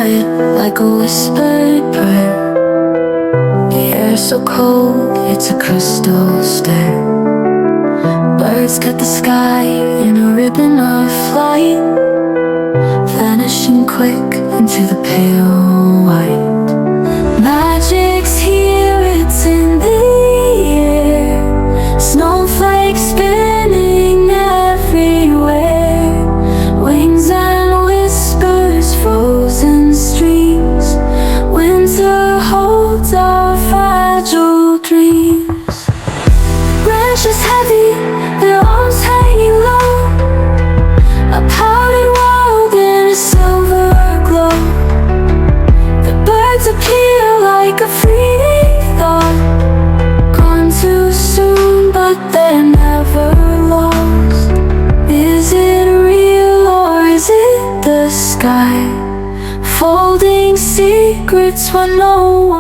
quiet like a whispered prayer. The air so cold, it's a crystal stare. Birds cut the sky in a ribbon of light, vanishing quick into the pale white. Magic's here, it's in the air. Snowflakes spinning everywhere. Wings and whispers, frozen streams. Winter holds our fragile dreams. Branches heavy, their arms hanging low. A powdered world in a silver glow. The birds appear like a fleeting thought, gone too soon, but they're never lost. Is it real or is it the sky, folding secrets when no one